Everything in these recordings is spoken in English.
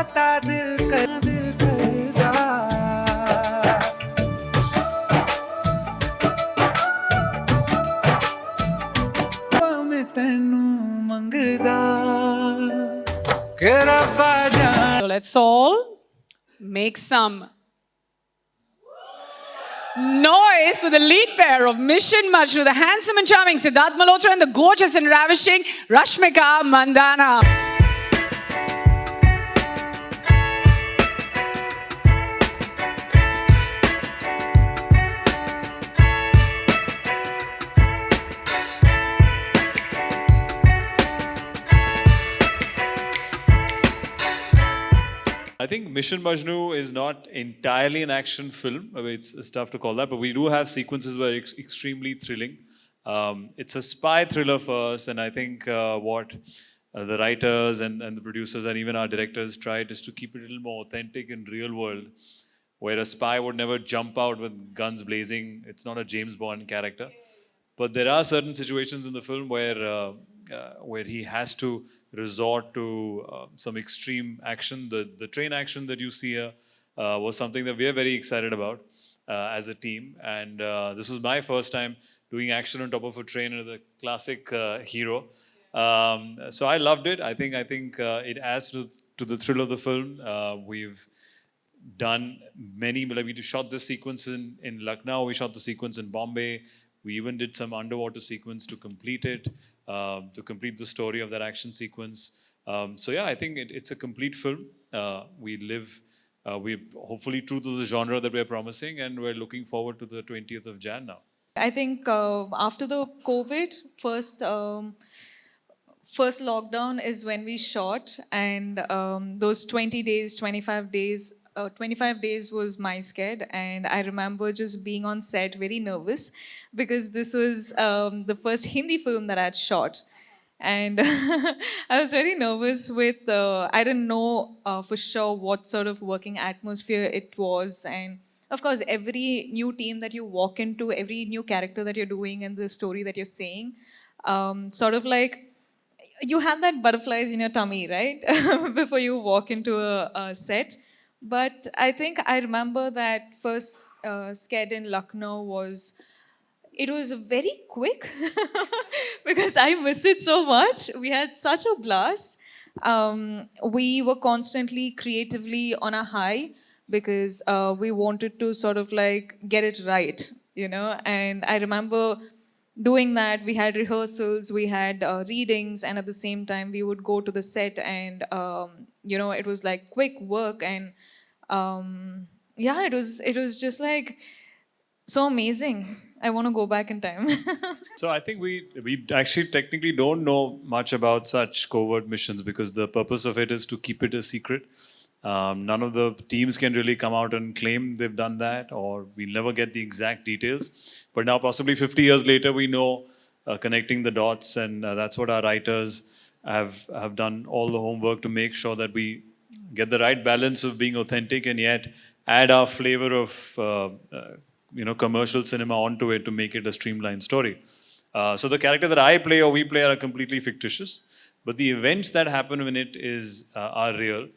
बता दिल कर जा मैं तेनू मंगदा के रब्बा जान. So let's all make some noise for the lead pair of Mission Majnu, the handsome and charming Sidharth Malhotra and the gorgeous and ravishing Rashmika Mandanna. I think Mission Majnu is not entirely an action film. I mean, it's tough to call that, but we do have sequences where it's extremely thrilling. It's a spy thriller first, and I think what the writers and the producers and even our directors tried is to keep it a little more authentic and real world, where a spy would never jump out with guns blazing. It's not a James Bond character. But there are certain situations in the film where he has to resort to some extreme action. The train action that you see here was something that we are very excited about as a team. And this was my first time doing action on top of a train as a classic hero. So I loved it. I think it adds to the thrill of the film. We've done many, like we shot this sequence in Lucknow, we shot the sequence in Bombay. We even did some underwater sequence to complete it, to complete the story of that action sequence. So yeah, I think it's a complete film. We're hopefully true to the genre that we're promising, and we're looking forward to the 20th of Jan now. I think after the COVID first lockdown is when we shot, and those 20 days, 25 days, 25 days was my sked, and I remember just being on set very nervous because this was the first Hindi film that I had shot. And I was very nervous with, I didn't know for sure what sort of working atmosphere it was. And of course, every new team that you walk into, every new character that you're doing and the story that you're saying, sort of like, you have that butterflies in your tummy, right? Before you walk into a set. But I think I remember that first sked in Lucknow was very quick because I miss it so much. We had such a blast. We were constantly creatively on a high because we wanted to sort of like get it right, you know. And I remember doing that. We had rehearsals, we had readings, and at the same time we would go to the set, and you know, it was like quick work. And yeah, it was just like so amazing. I want to go back in time. So I think we actually technically don't know much about such covert missions because the purpose of it is to keep it a secret. None of the teams can really come out and claim they've done that, or we'll never get the exact details. But now, possibly 50 years later, we know connecting the dots, and that's what our writers have done all the homework to make sure that we get the right balance of being authentic and yet add our flavor of commercial cinema onto it to make it a streamlined story. So the character that I play or we play are completely fictitious, but the events that happen in it are real,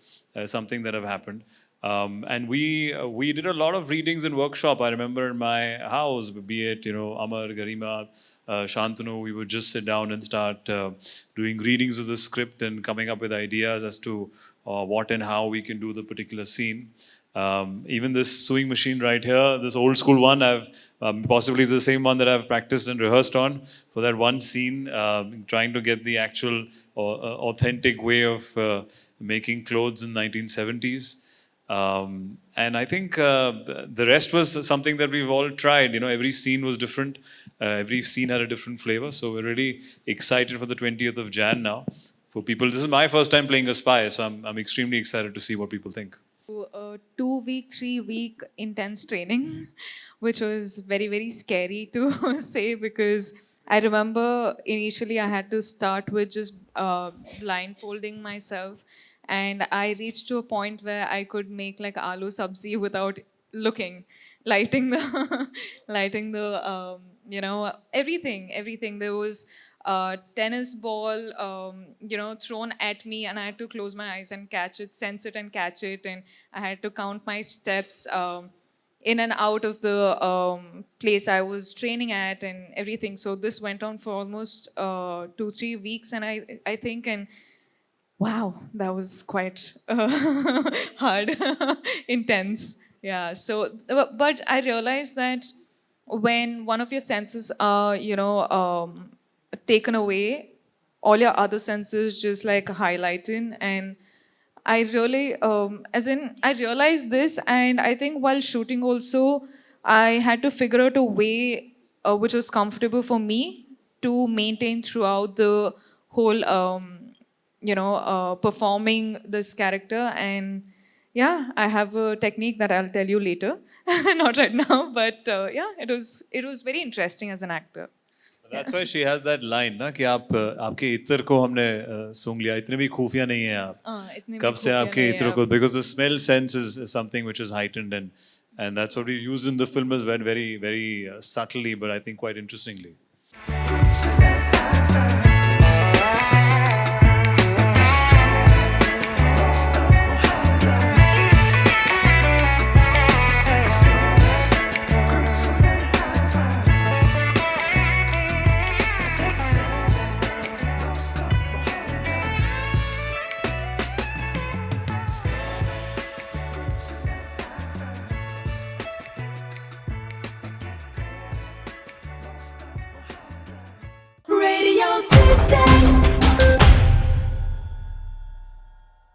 something that have happened. And we did a lot of readings and workshop. I remember in my house, be it Amar, Garima, Shantanu, we would just sit down and start doing readings of the script and coming up with ideas as to what and how we can do the particular scene. Even this sewing machine right here, this old school one, I've possibly is the same one that I've practiced and rehearsed on for that one scene, trying to get the actual authentic way of making clothes in 1970s. And I think the rest was something that we've all tried. Every scene was different. Every scene had a different flavor. So we're really excited for the 20th of Jan now. For people, this is my first time playing a spy, so I'm extremely excited to see what people think. 2-week, 3-week intense training, which was very, very scary to say, because I remember initially I had to start with just blindfolding myself, and I reached to a point where I could make like aloo sabzi without looking, lighting the everything. There was tennis ball, thrown at me, and I had to close my eyes and catch it, sense it, and catch it, and I had to count my steps. In and out of the place I was training at and everything. So this went on for almost 2-3 weeks, and I think, and wow, that was quite hard, intense. Yeah. So, but I realized that when one of your senses are, taken away, all your other senses just like highlighting. And I really, I realized this, and I think while shooting also, I had to figure out a way which was comfortable for me to maintain throughout the whole, performing this character. And yeah, I have a technique that I'll tell you later, not right now, but yeah, it was very interesting as an actor. That's why she has that line ना कि आप आपके इत्र को हमने सूंघ लिया इतने भी खुफिया नहीं है आप इतने भी कब से खुफिया आपके नहीं इत्र हैं को because the smell sense is something which is heightened and that's what we use in the film as well very very subtly but I think quite interestingly. रूप से